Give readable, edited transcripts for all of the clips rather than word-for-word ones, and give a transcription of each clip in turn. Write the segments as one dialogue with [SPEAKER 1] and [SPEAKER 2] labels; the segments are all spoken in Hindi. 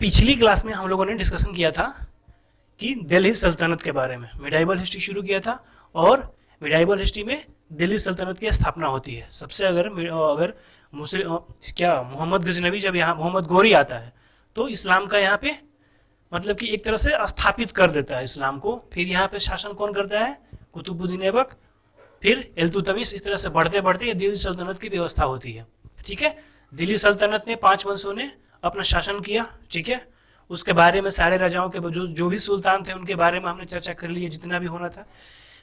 [SPEAKER 1] पिछली क्लास में हम लोगों ने डिस्कशन किया था कि दिल्ली सल्तनत के बारे में, मिडाइवल हिस्ट्री शुरू किया था और मिडाइवल हिस्ट्री में दिल्ली सल्तनत की स्थापना होती है। सबसे अगर मुस्लिम क्या मोहम्मद गजनवी जब यहाँ मोहम्मद गोरी आता है तो इस्लाम का यहाँ पे मतलब कि एक तरह से स्थापित कर देता है इस्लाम को। फिर यहाँ पे शासन कौन करता है? कुतुबुद्दीन ऐबक, फिर इल्तुतमिश। इस तरह से बढ़ते बढ़ते ये दिल्ली सल्तनत की व्यवस्था होती है। ठीक है, दिल्ली सल्तनत में 5 वंशों ने अपना शासन किया। ठीक है, उसके बारे में सारे राजाओं के जो भी सुल्तान थे उनके बारे में हमने चर्चा कर ली है जितना भी होना था।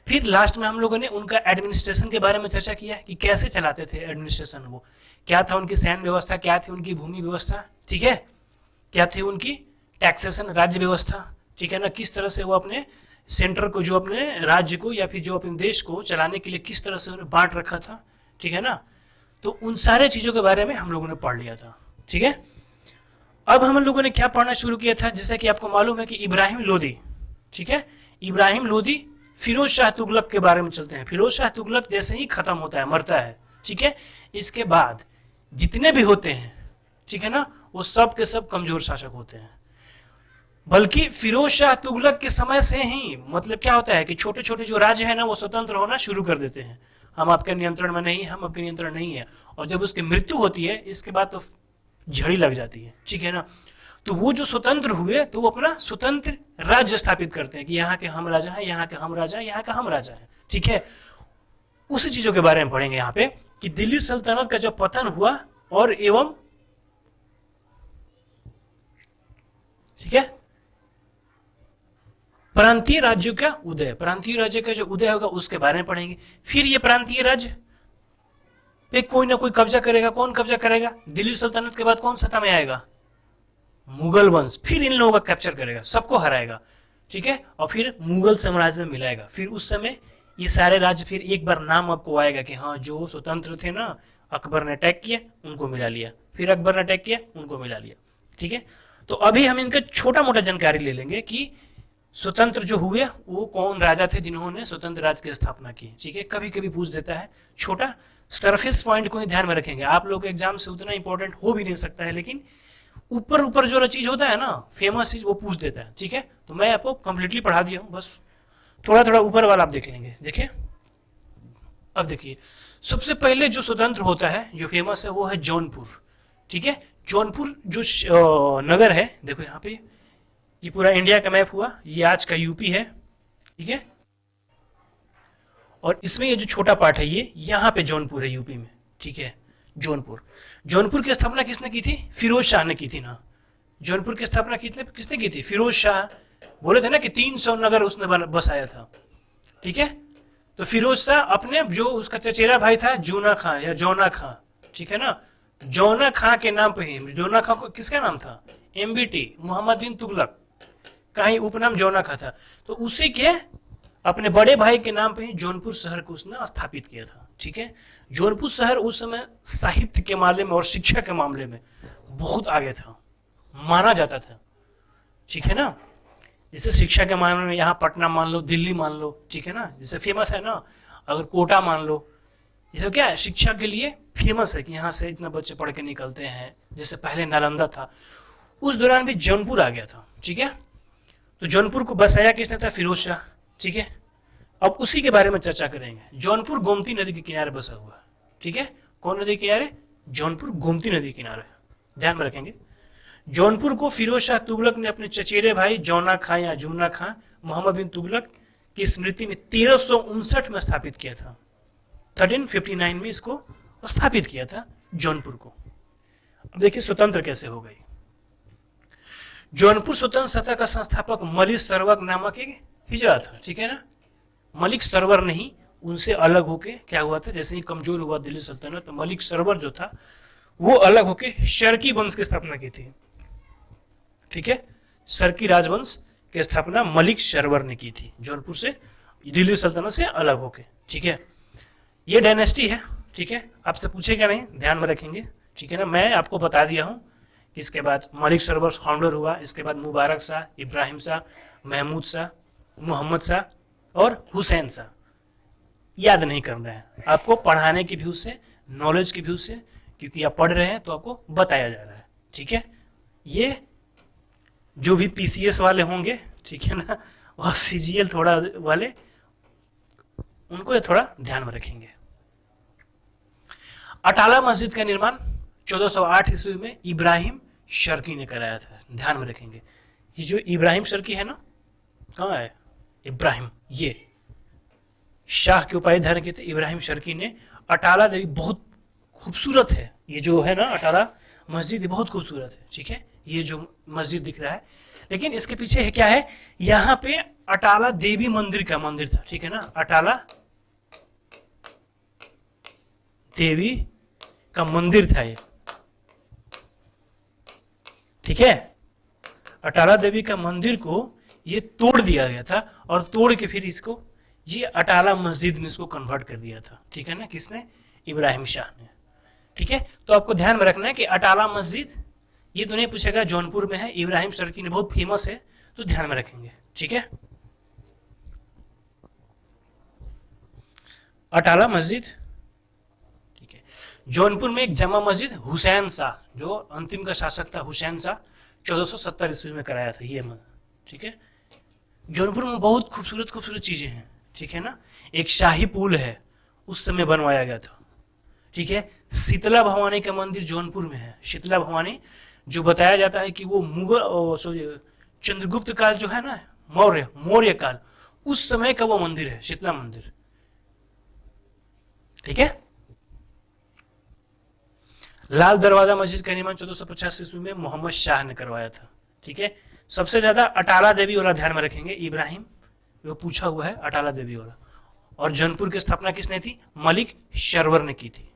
[SPEAKER 1] फिर लास्ट में हम लोगों ने उनका एडमिनिस्ट्रेशन के बारे में चर्चा किया कि कैसे चलाते थे एडमिनिस्ट्रेशन, वो क्या था उनकी सैन्य व्यवस्था, क्या थी उनकी भूमि व्यवस्था, ठीक है, क्या थी उनकी टैक्सेशन राज्य व्यवस्था, ठीक है ना, किस तरह से वो अपने सेंटर को, जो अपने राज्य को या फिर जो अपने देश को चलाने के लिए किस तरह से उन्हें बांट रखा था। ठीक है ना, तो उन सारे चीजों के बारे में हम लोगों ने पढ़ लिया था। ठीक है, अब हम लोगों ने क्या पढ़ना शुरू किया था, जैसे कि आपको मालूम है कि इब्राहिम लोदी, ठीक है, इब्राहिम लोदी फिरोज शाह तुगलक के बारे में चलते हैं। फिरोज शाह तुगलक जैसे ही खत्म होता है, मरता है, ठीक है, इसके बाद जितने भी होते हैं, ठीक है ना, वो सब के सब कमजोर शासक होते हैं। बल्कि फिरोज शाह तुगलक के समय से ही मतलब क्या होता है कि छोटे छोटे जो राज्य है ना वो स्वतंत्र होना शुरू कर देते हैं। हम आपके नियंत्रण में नहीं, हम आपके नियंत्रण नहीं है। और जब उसकी मृत्यु होती है इसके बाद तो झड़ी लग जाती है। ठीक है ना, तो वो जो स्वतंत्र हुए तो वो अपना स्वतंत्र राज्य स्थापित करते हैं कि यहाँ के हम राजा हैं, यहाँ के हम राजा हैं, यहाँ का हम राजा हैं। ठीक है, उसी चीजों के बारे में पढ़ेंगे यहाँ पे कि दिल्ली सल्तनत का जब पतन हुआ और एवं, ठीक है, प्रांतीय राज्यों का उदय, प्रांतीय राज्य का जो उदय होगा उसके बारे में पढ़ेंगे। फिर ये प्रांतीय राज्य पे कोई ना कोई कब्जा करेगा। कौन कब्जा करेगा? दिल्ली सल्तनत के बाद कौन सत्ता में आएगा? मुगल वंश। फिर इन लोगों का कैप्चर करेगा, सबको हराएगा, ठीक है, और फिर मुगल साम्राज्य में मिलाएगा। फिर उस समय ये सारे राज्य फिर एक बार नाम आपको आएगा कि हाँ जो स्वतंत्र थे ना, अकबर ने अटैक किया उनको मिला लिया, फिर अकबर ने अटैक किया उनको मिला लिया। ठीक है, तो अभी हम इनका छोटा मोटा जानकारी ले लेंगे कि स्वतंत्र जो हुए वो कौन राजा थे जिन्होंने स्वतंत्र राज्य की स्थापना की। ठीक है, कभी कभी पूछ देता है, छोटा सरफेस पॉइंट को ही ध्यान में रखेंगे। आप लोग के एग्जाम से उतना इंपॉर्टेंट हो भी नहीं सकता है, लेकिन ऊपर ऊपर जो चीज होता है ना, फेमस चीज, वो पूछ देता है। ठीक है, तो मैं आपको कंप्लीटली पढ़ा दिया हूं, बस थोड़ा थोड़ा ऊपर वाला आप देख लेंगे। देखिए, अब देखिए, सबसे पहले जो स्वतंत्र होता है जो फेमस है वो है जौनपुर। ठीक है, जौनपुर जो नगर है, देखो यहाँ पे ये पूरा इंडिया का मैप हुआ, ये आज का यूपी है। ठीक है, और इसमें ये जो छोटा पार्ट है ये यहाँ पे जौनपुर है यूपी में। ठीक है, जौनपुर, जौनपुर की स्थापना किसने की थी? फिरोज शाह ने की थी ना। जौनपुर की स्थापना किसने की थी? फिरोज शाह। बोले थे ना कि 300 नगर उसने बसाया था। ठीक है, तो फिरोज शाह अपने जो उसका चचेरा भाई था जूना खां या जौना खां, ठीक है ना, जौना खां के नाम पे ही, जौना खां को किसका नाम था? MBT, मोहम्मद बिन तुगलक का ही उपनाम जौना खां था। तो उसी के अपने बड़े भाई के नाम पे ही जौनपुर शहर को उसने स्थापित किया था। ठीक है, जौनपुर शहर उस समय साहित्य के मामले में और शिक्षा के मामले में बहुत आगे था, माना जाता था। ठीक है ना, जैसे शिक्षा के मामले में यहाँ पटना मान लो, दिल्ली मान लो, ठीक है ना, जैसे फेमस है ना, अगर कोटा मान लो, ये क्या है, शिक्षा के लिए फेमस है कि यहाँ से इतना बच्चे पढ़ के निकलते हैं। जैसे पहले नालंदा था, उस दौरान भी जौनपुर आ गया था। ठीक है, तो जौनपुर को बसाया किसने था? फिरोज शाह। ठीक है, अब उसी के बारे में चर्चा करेंगे। जौनपुर गोमती नदी के किनारे बसा हुआ है। ठीक है, कौन नदी के किनारे? जौनपुर गोमती नदी के किनारे, ध्यान में रखेंगे। जौनपुर को फिरोज शाह तुगलक ने अपने चचेरे भाई जौना खां या जूना खां मोहम्मद बिन तुगलक की स्मृति में 1359 में स्थापित किया था। 1359 में इसको स्थापित किया था जौनपुर को। अब देखिए स्वतंत्र कैसे हो गई। जौनपुर स्वतंत्र सत्ता का संस्थापक मलिक सरवर नामक एक हिजड़ा था। ठीक है ना, मलिक सरवर नहीं, उनसे अलग होके क्या हुआ था, जैसे ही कमजोर हुआ दिल्ली सल्तनत तो मलिक सरवर जो था वो अलग होके शर्की वंश की स्थापना की थी। ठीक है, शर्की राजवंश की स्थापना मलिक सरवर ने की थी जौनपुर से, दिल्ली सल्तनत से अलग होके। ठीक है, ये डायनेस्टी है। ठीक है, आपसे पूछेगा नहीं, ध्यान में रखेंगे। ठीक है ना, मैं आपको बता दिया हूं कि इसके बाद मलिक सरवर फाउंडर हुआ, इसके बाद मुबारक शाह, इब्राहिम शाह, महमूद शाह, मोहम्मद शाह और हुसैन शाह। याद नहीं करना है आपको, पढ़ाने की व्यू से, नॉलेज की व्यू से, क्योंकि आप पढ़ रहे हैं तो आपको बताया जा रहा है। ठीक है, ये जो भी पीसीएस वाले होंगे, ठीक है ना, और सीजीएल थोड़ा वाले, उनको ये थोड़ा ध्यान में रखेंगे। अटाला मस्जिद का निर्माण 1408 ईस्वी में इब्राहिम शर्की ने कराया था, ध्यान में रखेंगे। ये जो इब्राहिम शर्की है ना, कहाँ है इब्राहिम, ये शाह के उपाधि धारण किए थे इब्राहिम शर्की ने। अटाला देवी बहुत खूबसूरत है, ये जो है ना अटाला मस्जिद, ये बहुत खूबसूरत है, ठीक है, ये जो मस्जिद दिख रहा है। लेकिन इसके पीछे है क्या है, यहाँ पे अटाला देवी मंदिर का मंदिर था, ठीक है ना, अटाला देवी का मंदिर था ये, ठीक है। अटाला देवी का मंदिर को ये तोड़ दिया गया था, और तोड़ के फिर इसको ये अटाला मस्जिद में इसको कन्वर्ट कर दिया था, ठीक है ना, किसने, इब्राहिम शाह ने, ठीक है। तो आपको ध्यान में रखना है कि अटाला मस्जिद, ये तो नहीं पूछेगा जौनपुर में है, इब्राहिम शर्की ने, बहुत फेमस है, तो ध्यान में रखेंगे, ठीक है। अटाला मस्जिद, ठीक है। जौनपुर में एक जमा मस्जिद हुसैन शाह, जो अंतिम का शासक था हुसैन शाह, 1470 ईस्वी में कराया था ये मस्जिद, ठीक है। जौनपुर में बहुत खूबसूरत खूबसूरत चीजें हैं, ठीक है ना। एक शाही पुल है, उस समय बनवाया गया था, ठीक है। शीतला भवानी का मंदिर जौनपुर में है। शीतला भवानी जो बताया जाता है कि वो मुगल चंद्रगुप्त काल जो है ना, मौर्य काल, उस समय का वो मंदिर है, शीतला मंदिर, ठीक है। लाल दरवाजा मस्जिद का निर्माण 1450 ईस्वी में मोहम्मद शाह ने करवाया था, ठीक है। सबसे ज्यादा अटाला देवी वाला ध्यान में रखेंगे, इब्राहिम वो पूछा हुआ है, अटाला देवी वाला। और जौनपुर की स्थापना किसने थी, मलिक शरवर ने की थी,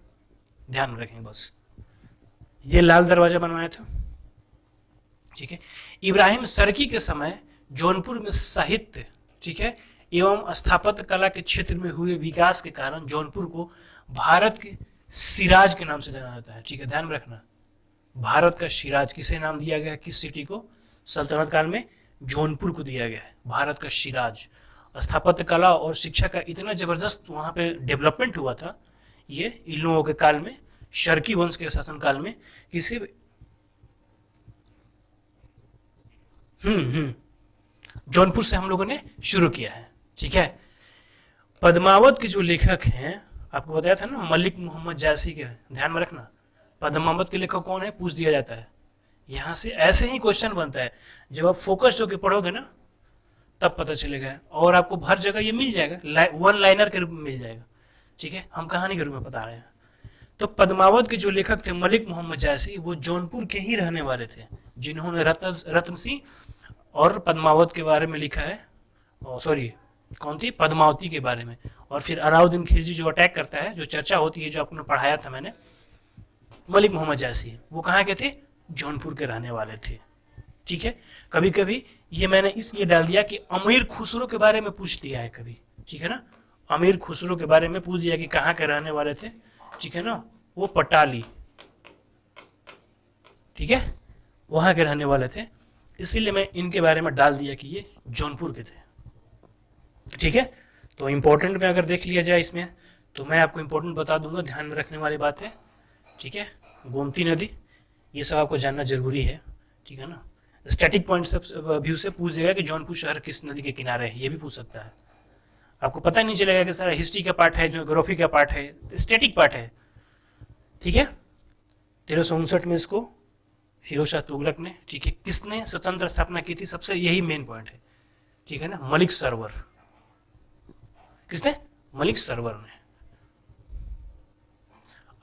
[SPEAKER 1] ध्यान में रखेंगे बस। ये लाल दरवाजा बनवाया था, ठीक है। इब्राहिम शर्की के समय जौनपुर में साहित्य, ठीक है, एवं स्थापत्य कला के क्षेत्र में हुए विकास के कारण जौनपुर को भारत के सिराज के नाम से जाना जाता है, ठीक है, ध्यान में रखना। भारत का सिराज किसे नाम दिया गया, किस सिटी को, सल्तनत काल में जौनपुर को दिया गया है भारत का सिराज। स्थापत्य कला और शिक्षा का इतना जबरदस्त वहां पे डेवलपमेंट हुआ था, ये इन लोगों के काल में, शर्की वंश के शासन काल में, किसी जौनपुर से हम लोगों ने शुरू किया है, ठीक है। पद्मावत के जो लेखक हैं, आपको बताया था ना मलिक मोहम्मद जायसी के, ध्यान में रखना। पद्मावत के लेखक कौन है, पूछ दिया जाता है यहां से, ऐसे ही क्वेश्चन बनता है। जब आप फोकस होकर पढ़ोगे ना, तब पता चलेगा, और आपको हर जगह ये मिल जाएगा, वन लाइनर के रूप में मिल जाएगा, ठीक है, हम कहानी के रूप में बता रहे हैं। तो पद्मावत के जो लेखक थे मलिक मोहम्मद जायसी, वो जौनपुर के ही रहने वाले थे, जिन्होंने रतन सिंह और पद्मावत के बारे में लिखा है, सॉरी कौन थी, पद्मावती के बारे में। और फिर अलाउद्दीन खिलजी जो अटैक करता है, जो चर्चा होती है, जो आपने पढ़ाया था मैंने, मलिक मोहम्मद जायसी, वो कहाँ के थे, जौनपुर के रहने वाले थे, ठीक है। कभी कभी ये मैंने इसलिए डाल दिया कि अमीर खुसरो के बारे में पूछ दिया है कभी, ठीक है ना, अमीर खुसरो के बारे में पूछ दिया कि कहाँ के रहने वाले थे, ठीक है ना, वो पटाली, ठीक है, वहां के रहने वाले थे, इसीलिए मैं इनके बारे में डाल दिया कि ये जौनपुर के थे, ठीक है। तो इंपॉर्टेंट में अगर देख लिया जाए इसमें, तो मैं आपको इंपॉर्टेंट बता दूंगा, ध्यान में रखने वाली बात है, ठीक है। गोमती नदी, ये सब आपको जानना जरूरी है, ठीक है ना। स्टैटिक पॉइंट से व्यू से पूछ देगा कि जौनपुर शहर किस नदी के किनारे है, ये भी पूछ सकता है। आपको पता नहीं चलेगा कि सारा हिस्ट्री का पार्ट है, ज्योग्राफी का पार्ट है, स्टैटिक पार्ट है, ठीक है। 1359 में इसको फिरोज शाह तुगलक ने, ठीक है, किसने स्वतंत्र स्थापना की थी, सबसे यही मेन पॉइंट है, ठीक है ना, मलिक सरवर, किसने, मलिक सरवर ने।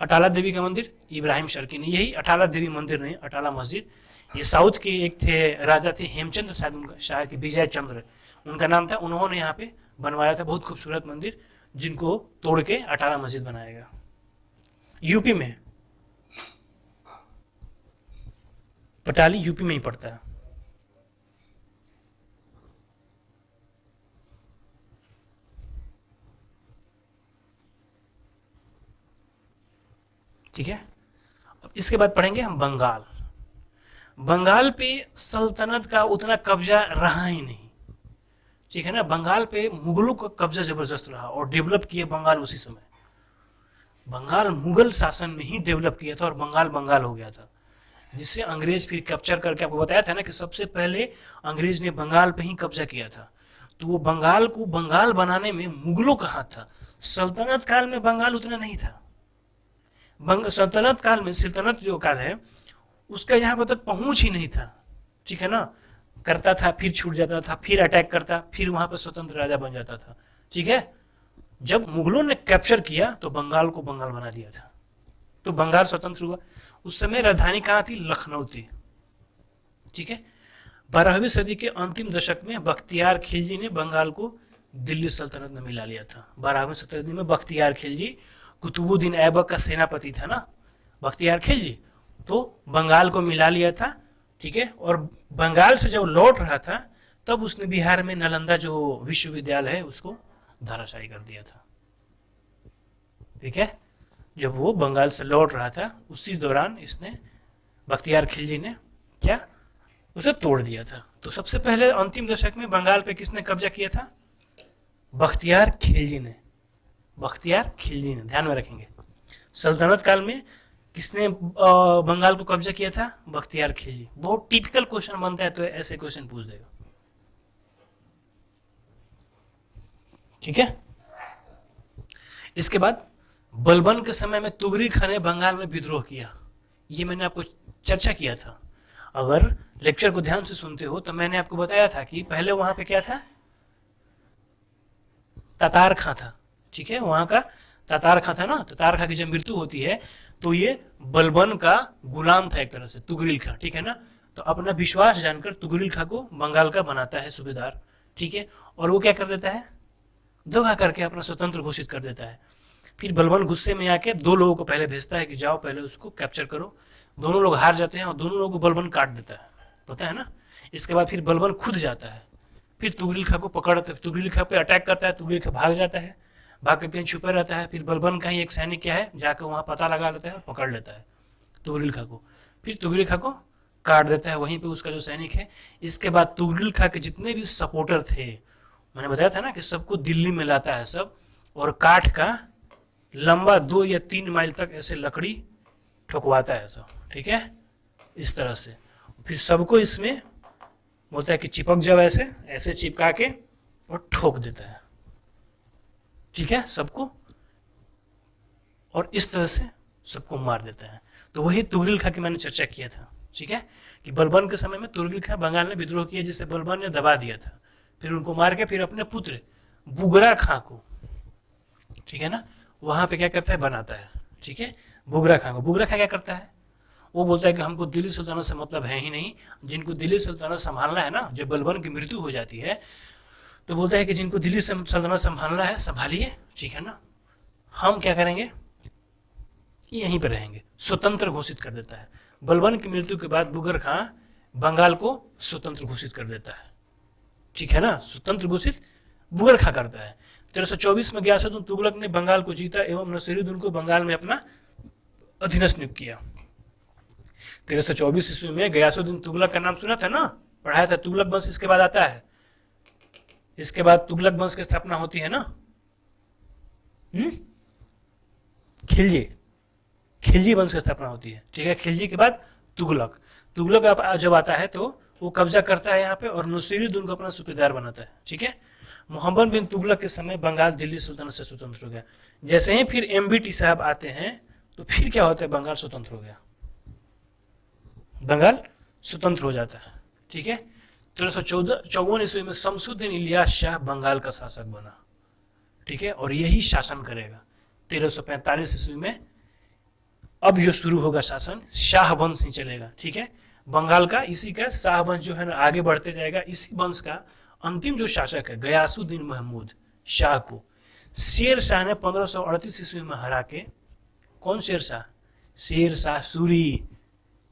[SPEAKER 1] अटाला देवी का मंदिर इब्राहिम शर्की ने, यही अटाला देवी मंदिर नहीं, अटाला मस्जिद, ये साउथ के एक थे राजा थे, हेमचंद्र शायद उनका, शायद विजय चंद्र उनका नाम था, उन्होंने यहाँ पे बनवाया था बहुत खूबसूरत मंदिर, जिनको तोड़ के अटाला मस्जिद बनाया गया। यूपी में, पटाली यूपी में ही पड़ता है, ठीक है। अब इसके बाद पढ़ेंगे हम बंगाल। बंगाल पे सल्तनत का उतना कब्जा रहा ही नहीं, ठीक है ना। बंगाल पे मुगलों का कब्जा जबरदस्त रहा, और डेवलप किया बंगाल उसी समय। बंगाल मुगल शासन में ही डेवलप किया था, और बंगाल बंगाल हो गया था। जिससे अंग्रेज फिर कैप्चर करके, आपको बताया था ना कि सबसे पहले अंग्रेज ने बंगाल पे ही कब्जा किया था। तो वो बंगाल को बंगाल बनाने में मुगलों का हाथ था। सल्तनत काल में बंगाल उतना नहीं था। सल्तनत काल में, सल्तनत जो काल है उसका यहाँ पर तक पहुंच ही नहीं था, ठीक है ना। करता था, फिर छूट जाता था, फिर अटैक करता, फिर वहां पर स्वतंत्र राजा बन जाता था, ठीक है। जब मुगलों ने कैप्चर किया तो बंगाल को बंगाल बना दिया था, तो बंगाल स्वतंत्र हुआ। उस समय राजधानी कहाँ थी? लखनऊ थी, ठीक है। 12वीं सदी के अंतिम दशक में बख्तियार खिलजी ने बंगाल को दिल्ली सल्तनत में मिला लिया था। 12वीं शताब्दी में बख्तियार खिलजी, कुतुबुद्दीन ऐबक का सेनापति था ना बख्तियार खिलजी, तो बंगाल को मिला लिया था, ठीक है। और बंगाल से जब लौट रहा था तब उसने बिहार में नालंदा जो विश्वविद्यालय है उसको धराशायी कर दिया था, ठीक है। जब वो बंगाल से लौट रहा था उसी दौरान इसने, बख्तियार खिलजी ने क्या, उसे तोड़ दिया था। तो सबसे पहले अंतिम दशक में बंगाल पे किसने कब्जा किया था? बख्तियार खिलजी ने। बख्तियार खिलजी ने, ध्यान में रखेंगे। सल्तनत काल में किसने बंगाल को कब्जा किया था? बख्तियार खिलजी। बहुत टिपिकल क्वेश्चन बनता है तो ऐसे क्वेश्चन पूछ देगा, ठीक है। इसके बाद बलबन के समय में तुगरी खान ने बंगाल में विद्रोह किया। ये मैंने आपको चर्चा किया था, अगर लेक्चर को ध्यान से सुनते हो तो मैंने आपको बताया था कि पहले वहां पे क्या था? तातार खां था, ठीक है। वहां का तातार खां था ना। तातार खां की जब मृत्यु होती है तो ये बलबन का गुलाम था एक तरह से, तुगरिल खां, ठीक है ना। तो अपना विश्वास जानकर तुगरिल खां को बंगाल का बनाता है सूबेदार, ठीक है। और वो क्या कर देता है? धोखा करके अपना स्वतंत्र घोषित कर देता है। फिर बलबन गुस्से में आके 2 लोगों को पहले भेजता है कि जाओ पहले उसको कैप्चर करो। दोनों लोग हार जाते हैं और दोनों लोगों को बलबन काट देता है, पता है ना। इसके बाद फिर बलबन खुद जाता है, फिर तुगरिल खां को पकड़ता है, तुगरिल खां पे अटैक करता है, तुगरिल खां भाग जाता है, भाग के कहीं छुपे रहता है। फिर बलबन का ही एक सैनिक क्या है, जाकर वहां पता लगा लेता है, पकड़ लेता है तुगरिल खां को, फिर तुगरिल खां को काट देता है वहीं पे उसका जो सैनिक है। इसके बाद तुगरिल खां के जितने भी सपोर्टर थे, मैंने बताया था ना कि सबको दिल्ली में लाता है सब, और काठ का लंबा 2 या 3 माइल तक ऐसे लकड़ी ठोकवाता है सब, ठीक है, इस तरह से। फिर सबको इसमें बोलता है कि चिपक जाओ, ऐसे ऐसे चिपका के और ठोक देता है, ठीक है, सबको, और इस तरह से सबको मार देता है। तो वही तुगरिल खां की मैंने चर्चा किया था, ठीक है, कि बलबन के समय में तुगरिल खां बंगाल ने विद्रोह किया जिसे बलबन ने दबा दिया था। फिर उनको मार के फिर अपने पुत्र बुगरा खां को, ठीक है ना, वहां पे क्या करता है? बनाता है, ठीक है, बुगरा खां को। बुगरा खां क्या करता है? वो बोलता है कि हमको दिल्ली सल्तनत से मतलब है ही नहीं, जिनको दिल्ली सल्तनत संभालना है ना, जब बलबन की मृत्यु हो जाती है तो बोलता है कि जिनको दिल्ली सल्तनत संभालना है संभालिए, ठीक है ना, हम क्या करेंगे? यहीं पर रहेंगे। स्वतंत्र घोषित कर देता है। बलबन की मृत्यु के बाद बुगर खां बंगाल को स्वतंत्र घोषित कर देता है, ठीक है ना, स्वतंत्र घोषित बुगर खां करता है। 1324 में गयासुद्दीन तुगलक ने बंगाल को जीता एवं नसीरुद्दीन को बंगाल में अपना अधीनस्थ नियुक्त किया। 1324 ईस्वी में गयासुद्दीन तुगलक का नाम सुना था ना, पढ़ाया था। तुगलक वंश इसके बाद आता है, इसके बाद तुगलक वंश की स्थापना होती है ना, खिलजी, खिलजी वंश की स्थापना होती है, ठीक है। खिलजी के बाद तुगलक, तुगलक जब आता है तो वो कब्जा करता है यहाँ पे और नसीरुद्दीन को अपना सूबेदार बनाता है, ठीक है। मोहम्मद बिन तुगलक के समय बंगाल दिल्ली सुल्तानत से स्वतंत्र हो गया। जैसे ही फिर MBT साहब आते हैं तो फिर क्या होता है? बंगाल स्वतंत्र हो गया, बंगाल स्वतंत्र हो जाता है, ठीक है। 1354 ईस्वी में शमसुद्दीन इलियास शाह बंगाल का शासक बना, ठीक है, और यही शासन करेगा। 1345 ईस्वी में अब जो शुरू होगा शासन, शाह वंश ही चलेगा, ठीक है। बंगाल का इसी का शाह वंश जो है ना आगे बढ़ते जाएगा। इसी वंश का अंतिम जो शासक है गयासुद्दीन महमूद शाह को शेर शाह ने 1538 ईस्वी में हरा के, कौन शेर शाह? शेर शाह सूरी,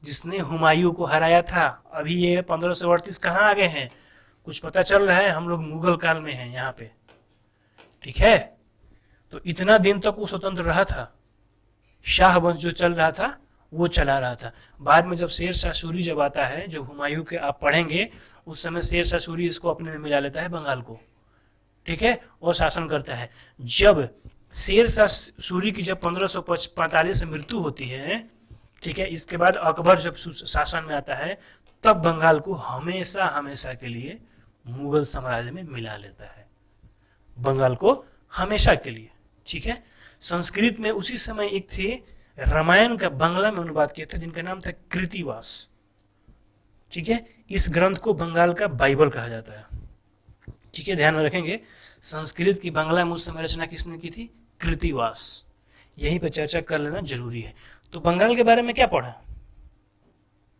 [SPEAKER 1] जिसने हुमायूं को हराया था। अभी ये 1538 कहाँ आ गए हैं? कुछ पता चल रहा है? हम लोग मुगल काल में हैं यहाँ पे, ठीक है। तो इतना दिन तक वो स्वतंत्र रहा था, शाह वंश जो चल रहा था वो चला रहा था। बाद में जब शेर शाह सूरी जब आता है, जब हुमायूं के आप पढ़ेंगे, उस समय शेर शाह सूरी इसको अपने में मिला लेता है बंगाल को, ठीक है, और शासन करता है। जब शेर शाह सूरी की जब 1545 में मृत्यु होती है ठीक है। इसके बाद अकबर जब शासन में आता है तब बंगाल को हमेशा हमेशा के लिए मुगल साम्राज्य में मिला लेता है, बंगाल को हमेशा के लिए। ठीक है। संस्कृत में उसी समय एक थे, रामायण का बांग्ला में अनुवाद किया था, जिनका नाम था कृतिवास। ठीक है। इस ग्रंथ को बंगाल का बाइबल कहा जाता है। ठीक है, ध्यान में रखेंगे, संस्कृत की बांग्ला में उस समय रचना किसने की थी? कृतिवास। यहीं पे चर्चा कर लेना जरूरी है। तो बंगाल के बारे में क्या पढ़ा?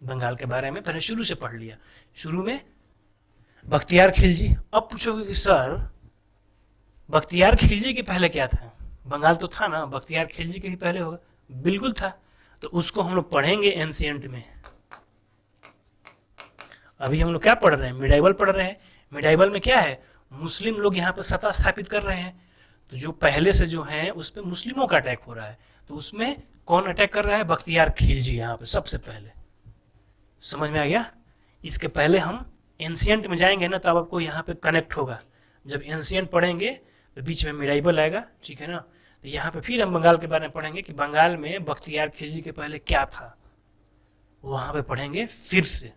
[SPEAKER 1] बंगाल के बारे में पहले शुरू से पढ़ लिया। शुरू में बख्तियार खिलजी। अब पूछोगे कि सर बख्तियार खिलजी के पहले क्या था? बंगाल तो था ना, बख्तियार खिलजी के ही पहले होगा। बिल्कुल था। तो उसको हम लोग पढ़ेंगे एंशिएंट में। अभी हम लोग क्या पढ़ रहे हैं? मिडाइवल पढ़ रहे हैं। मिडाइवल में क्या है? मुस्लिम लोग यहाँ पर सत्ता स्थापित कर रहे हैं। तो जो पहले से जो है उस पर मुस्लिमों का अटैक हो रहा है। तो उसमें कौन अटैक कर रहा है? बख्तियार खिलजी यहाँ पे सबसे पहले। समझ में आ गया? इसके पहले हम एंशिएंट में जाएंगे ना, तब आपको यहाँ पे कनेक्ट होगा। जब एंशिएंट पढ़ेंगे तो बीच में मिडाइवल आएगा। ठीक है ना। तो यहाँ पे फिर हम बंगाल के बारे में पढ़ेंगे कि बंगाल में बख्तियार खिलजी के पहले क्या था, वहां पे पढ़ेंगे फिर से।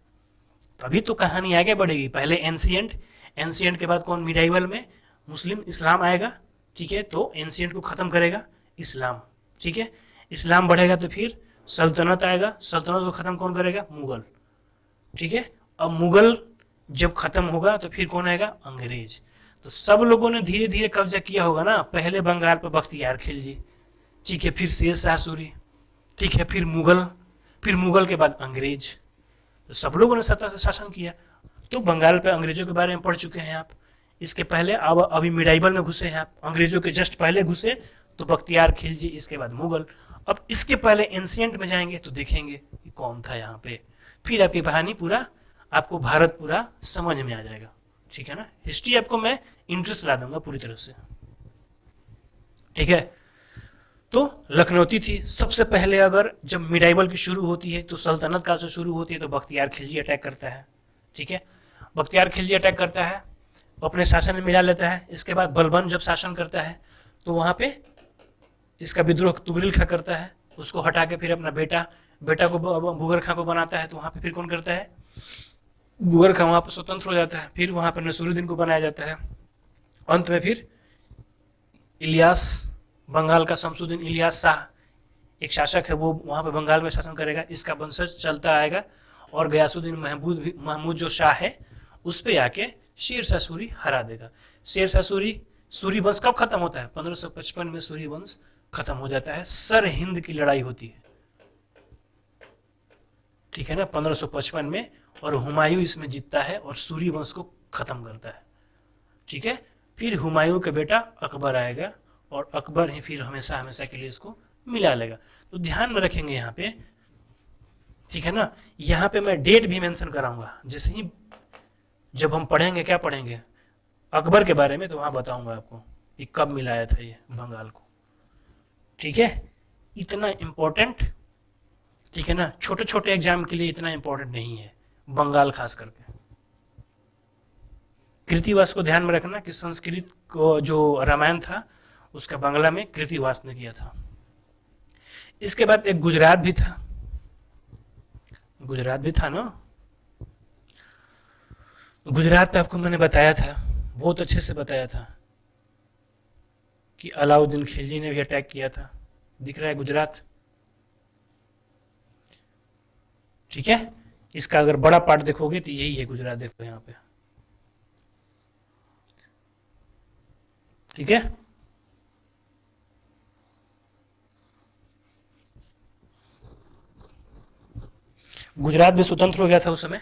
[SPEAKER 1] तभी तो कहानी आगे बढ़ेगी। पहले एंशिएंट, एंशिएंट के बाद कौन? मिडाइवल में मुस्लिम इस्लाम आएगा। ठीक है। तो एंशिएंट को खत्म करेगा इस्लाम। ठीक है। इस्लाम बढ़ेगा तो फिर सल्तनत आएगा। सल्तनत को खत्म कौन करेगा? मुगल। ठीक है। अब मुगल जब खत्म होगा तो फिर कौन आएगा? अंग्रेज। तो सब लोगों ने धीरे धीरे कब्जा किया होगा ना। पहले बंगाल पर बख्तियार खिलजी, ठीक है, फिर शेर शाह सूरी, ठीक है, फिर मुगल के बाद अंग्रेज। तो सब लोगों ने सत्ता शासन किया। तो बंगाल पे अंग्रेजों के बारे में पढ़ चुके हैं आप। इसके पहले अब अभी मिडाइवल में घुसे हैं आप, अंग्रेजों के जस्ट पहले घुसे तो बख्तियार खिलजी, इसके बाद मुगल। अब इसके पहले एंशिएंट में जाएंगे तो देखेंगे कि कौन था यहाँ पे। फिर आपकी कहानी पूरा, आपको भारत पूरा समझ में आ जाएगा। ठीक है ना। हिस्ट्री आपको मैं इंटरेस्ट ला दूंगा पूरी तरह से। ठीक है। तो लखनौती थी सबसे पहले। अगर जब मिडाइवल की शुरू होती है तो सल्तनत काल से शुरू होती है, तो बख्तियार खिलजी अटैक करता है। ठीक है। बख्तियार खिलजी अटैक करता है, अपने शासन में मिला लेता है। इसके बाद बलबन जब शासन करता है तो वहां पे इसका विद्रोह तुगरिल खां करता है। उसको हटा के फिर अपना बेटा को बुगर खां को बनाता है। तो वहां पे फिर कौन करता है? बुगर खां वहां पर स्वतंत्र हो जाता है। फिर वहां पर नसीरुद्दीन को बनाया जाता है। अंत में फिर इलियास, बंगाल का शमसुद्दीन इलियास शाह एक शासक है, वो वहां पे बंगाल में शासन करेगा। इसका वंशज चलता आएगा और गयासुद्दीन महमूद जो शाह है उस पे आके शेर शाह सूरी हरा देगा। शेर शाह सूरी वंश कब खत्म होता है? 1555 में सूरी वंश खत्म हो जाता है। सर हिंद की लड़ाई होती है। ठीक है ना, 1555 में। और हुमायूं इसमें जीतता है और सूरी वंश को खत्म करता है। ठीक है। फिर हुमायूं का बेटा अकबर आएगा और अकबर ही फिर हमेशा हमेशा के लिए इसको मिला लेगा। तो ध्यान में रखेंगे यहाँ पे। ठीक है ना। यहाँ पे मैं डेट भी मेंशन कराऊंगा। जैसे ही जब हम पढ़ेंगे, क्या पढ़ेंगे? अकबर के बारे में, तो वहां बताऊंगा आपको कि कब मिलाया था ये बंगाल को। ठीक है। इतना इंपॉर्टेंट, ठीक है ना, छोटे छोटे एग्जाम के लिए इतना इंपॉर्टेंट नहीं है बंगाल खास करके। कृतिवास को ध्यान में रखना कि संस्कृत को जो रामायण था उसका बांग्ला में कृतिवास ने किया था। इसके बाद एक गुजरात भी था। गुजरात भी था ना। गुजरात पे आपको मैंने बताया था, बहुत अच्छे से बताया था कि अलाउद्दीन खिलजी ने भी अटैक किया था। दिख रहा है गुजरात? ठीक है। इसका अगर बड़ा पार्ट देखोगे तो यही है गुजरात। देखो यहाँ पे। ठीक है। गुजरात भी स्वतंत्र हो गया था उस समय।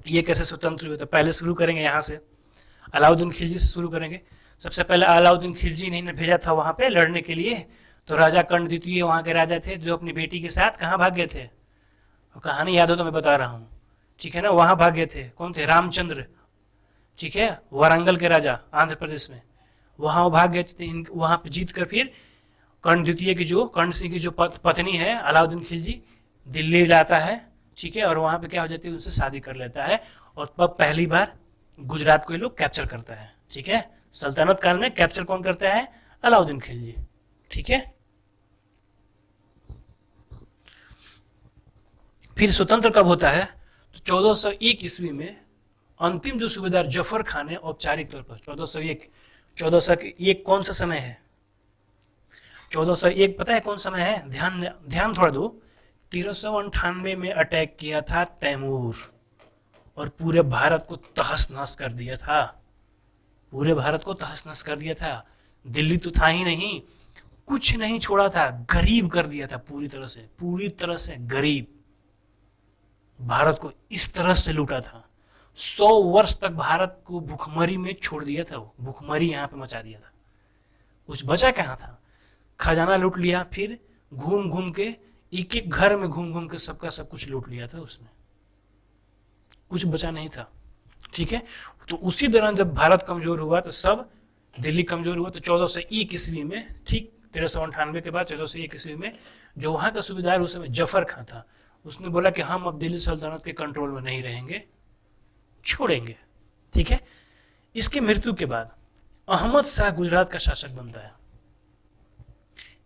[SPEAKER 1] ये कैसे स्वतंत्र हुए? तो पहले शुरू करेंगे यहाँ से, अलाउद्दीन खिलजी से शुरू करेंगे। सबसे पहले अलाउद्दीन खिलजी ने भेजा था वहां पे लड़ने के लिए। तो राजा कर्ण द्वितीय वहां के राजा थे, जो अपनी बेटी के साथ कहाँ भाग गए थे? कहानी याद हो तो मैं बता रहा हूँ। ठीक है ना। वहां भाग गए थे। कौन थे? रामचंद्र। ठीक है। वारंगल के राजा, आंध्र प्रदेश में। वहां भाग गए थे। वहां पे जीत कर फिर कर्ण द्वितीय की, जो कर्ण सिंह की जो पत्नी है अलाउद्दीन खिलजी, दिल्ली लाता है। ठीक है। और वहां पे क्या हो जाती है? उनसे शादी कर लेता है। और तब पहली बार गुजरात को ये लोग कैप्चर करता है। ठीक है। सल्तनत काल में कैप्चर कौन करता है? अलाउद्दीन खिलजी। ठीक है। फिर स्वतंत्र कब होता है? तो 1401 ईस्वी में अंतिम जो सूबेदार जफर खान है औपचारिक तौर पर 1401 कौन सा समय है? 1401 पता है कौन समय है? ध्यान ध्यान थोड़ा दो। 1398 में अटैक किया था तैमूर और पूरे भारत को तहस नहस कर दिया था। पूरे भारत को तहस नहस कर दिया था। दिल्ली तो था ही नहीं, कुछ नहीं छोड़ा था, गरीब कर दिया था पूरी तरह से गरीब। भारत को इस तरह से लूटा था। 100 वर्ष तक भारत को भूखमरी में छोड़ दिया था। वो भूखमरी यहाँ पे मचा दिया था। कुछ बचा कहाँ था? खजाना लूट लिया, फिर घूम घूम के एक एक घर में घूम घूम के सबका सब कुछ लूट लिया था उसने। कुछ बचा नहीं था। ठीक है, तो उसी दौरान जब भारत कमजोर हुआ तो सब दिल्ली कमजोर हुआ। तो 1401 ईस्वी में, ठीक 1398 के बाद 1401 ईस्वी में जो वहां का सूबेदार उस समय जफर खां था, उसने बोला कि हम अब दिल्ली सल्तनत के कंट्रोल में नहीं रहेंगे, छोड़ेंगे। ठीक है, इसकी मृत्यु के बाद अहमद शाह गुजरात का शासक बनता है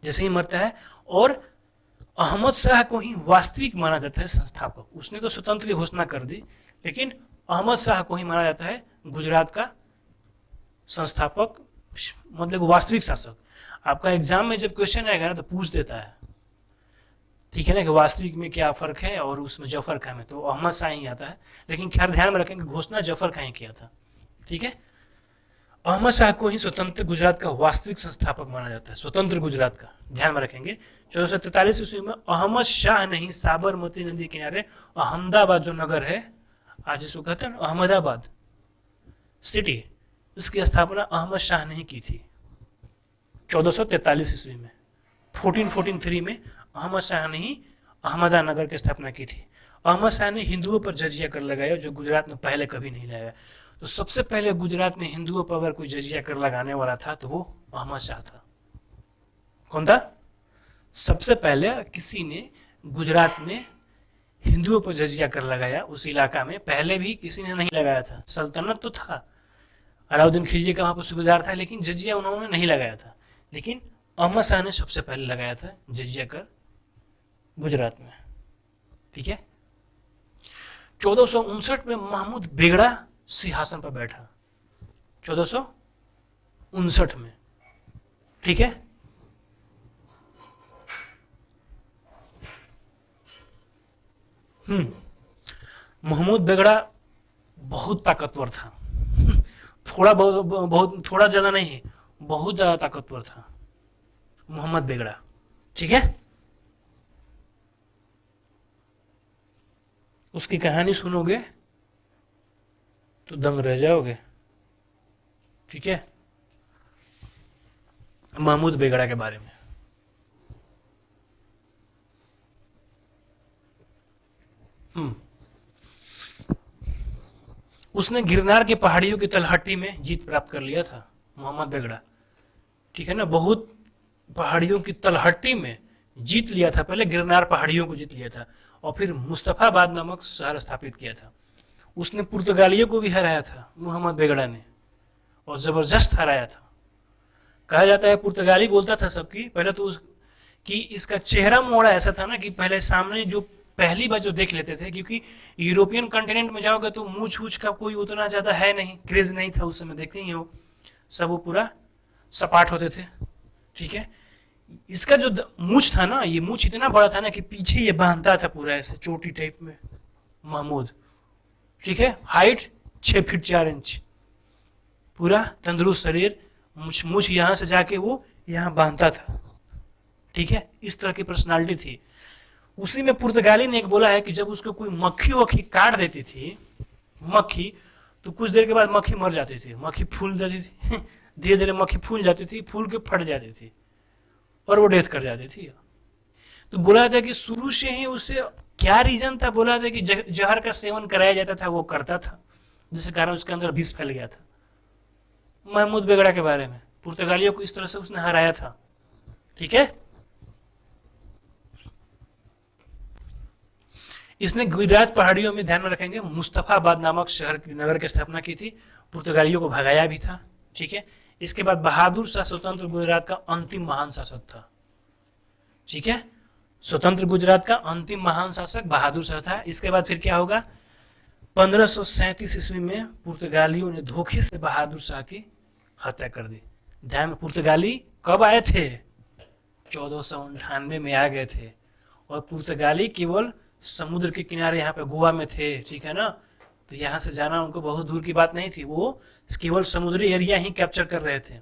[SPEAKER 1] जैसे ही मरता है। और अहमद शाह को ही वास्तविक माना जाता है संस्थापक। उसने तो स्वतंत्र की घोषणा कर दी, लेकिन अहमद शाह को ही माना जाता है गुजरात का संस्थापक, मतलब वास्तविक शासक। आपका एग्जाम में जब क्वेश्चन आएगा ना तो पूछ देता है, ठीक है ना, कि वास्तविक में क्या फर्क है और उसमें जफर खां में, तो अहमद शाह ही आता है। लेकिन ख्याल ध्यान में रखेंगे घोषणा जफर खां ही किया था। ठीक है, अहमद शाह को ही स्वतंत्र गुजरात का वास्तविक संस्थापक माना जाता है, स्वतंत्र गुजरात का। ध्यान में रखेंगे 1443 ईस्वी में अहमद शाह ने ही साबरमती नदी किनारे अहमदाबाद जो नगर है, आज इसको कहते हैं अहमदाबाद सिटी, इसकी स्थापना अहमद शाह ने ही की थी 1443 ईस्वी में। 1443 में अहमद शाह ने ही अहमदानगर की स्थापना की थी। अहमद शाह ने हिंदुओं पर जजिया कर लगाया जो गुजरात में पहले कभी नहीं लगाया। तो सबसे पहले गुजरात में हिंदुओं पर अगर कोई जजिया कर लगाने वाला था तो वो अहमद शाह था। कौन था? सबसे पहले किसी ने गुजरात में हिंदुओं पर जजिया कर लगाया उस इलाका में। पहले भी किसी ने नहीं लगाया था। सल्तनत तो था, अलाउद्दीन खिलजी का वहां पर सूबेदार था, लेकिन जजिया उन्होंने नहीं लगाया था। लेकिन अहमद शाह ने सबसे पहले लगाया था जजिया कर गुजरात में। ठीक है, 1459 में महमूद बेगड़ा सिंहासन पर बैठा, 1459 में। ठीक है, महमूद बेगड़ा बहुत ताकतवर था। थोड़ा बहुत थोड़ा ज्यादा नहीं, बहुत ज्यादा ताकतवर था मोहम्मद बेगड़ा। ठीक है, उसकी कहानी सुनोगे तो दंग रह जाओगे। ठीक है, महमूद बेगड़ा के बारे में। उसने गिरनार की पहाड़ियों की तलहटी में जीत प्राप्त कर लिया था मोहम्मद बेगड़ा। ठीक है ना, बहुत पहाड़ियों की तलहटी में जीत लिया था। पहले गिरनार पहाड़ियों को जीत लिया था और फिर मुस्तफाबाद नामक शहर स्थापित किया था। उसने पुर्तगालियों को भी हराया था मोहम्मद बेगड़ा ने, और जबरदस्त हराया था। कहा जाता है पुर्तगाली बोलता था सबकी पहले तो कि इसका चेहरा मोड़ा ऐसा था ना कि पहले सामने जो पहली बार जो देख लेते थे, क्योंकि यूरोपियन कॉन्टिनेंट में जाओगे तो मूछ वूछ का कोई उतना ज्यादा है नहीं, क्रेज नहीं था उस समय, देखते ही हो सब वो पूरा सपाट होते थे। ठीक है, इसका जो मूछ था ना, ये मूछ इतना बड़ा था ना कि पीछे ये बांधता था पूरा ऐसे चोटी टाइप में महमूद। ठीक है, हाइट 6 फीट 4 इंच, पूरा तंदुरुस्त शरीर, मूछ यहां से जाके वो यहां बांधता था। ठीक है, इस तरह की पर्सनालिटी थी। उसी में पुर्तगाली ने एक बोला है कि जब उसको कोई मक्खी वक्खी काट देती थी, मक्खी, तो कुछ देर के बाद मक्खी मर जाती थी, मक्खी फूल जाती थी धीरे धीरे मक्खी फूल जाती थी, फूल के फट जाती थी और वो डेथ कर जाती थी। तो बोला था कि शुरू से ही उसे क्या रीजन था, बोला था कि जहर का सेवन कराया जाता था, वो करता था, जिसके कारण उसके अंदर विष फैल गया था। महमूद बेगड़ा के बारे में, पुर्तगालियों को इस तरह से उसने हराया था। ठीक है, इसने गुजरात पहाड़ियों में, ध्यान में रखेंगे, मुस्तफाबाद नामक शहर नगर की स्थापना की थी, पुर्तगालियों को भगाया भी था। ठीक है, इसके बाद बहादुर शाह स्वतंत्र गुजरात का अंतिम महान शासक था। ठीक है, स्वतंत्र गुजरात का अंतिम महान शासक बहादुर शाह था। इसके बाद फिर क्या होगा, 1537 ईस्वी में पुर्तगालियों ने धोखे से बहादुर शाह की हत्या कर दी। ध्यान में, पुर्तगाली कब आए थे, 1498 में आ गए थे, और पुर्तगाली केवल समुद्र के किनारे यहाँ पे गोवा में थे, ठीक है ना। तो यहाँ से जाना उनको बहुत दूर की बात नहीं थी, वो केवल समुद्री एरिया ही कैप्चर कर रहे थे,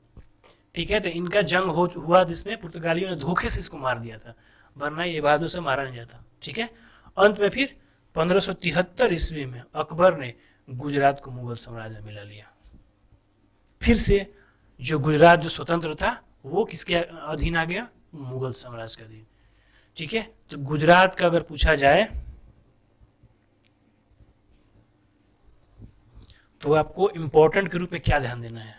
[SPEAKER 1] ठीक है। तो इनका जंग हुआ जिसमें पुर्तगालियों ने धोखे से इसको मार दिया था, वरना ये बहादुर से मारा नहीं जाता, ठीक है। अंत में फिर 1573 ईस्वी में अकबर ने गुजरात को मुगल साम्राज्य में मिला लिया। फिर से जो गुजरात जो स्वतंत्र था वो किसके अधीन आ गया, मुगल साम्राज्य के अधीन, ठीक है। तो गुजरात का अगर पूछा जाए तो आपको इंपॉर्टेंट के रूप में क्या ध्यान देना है,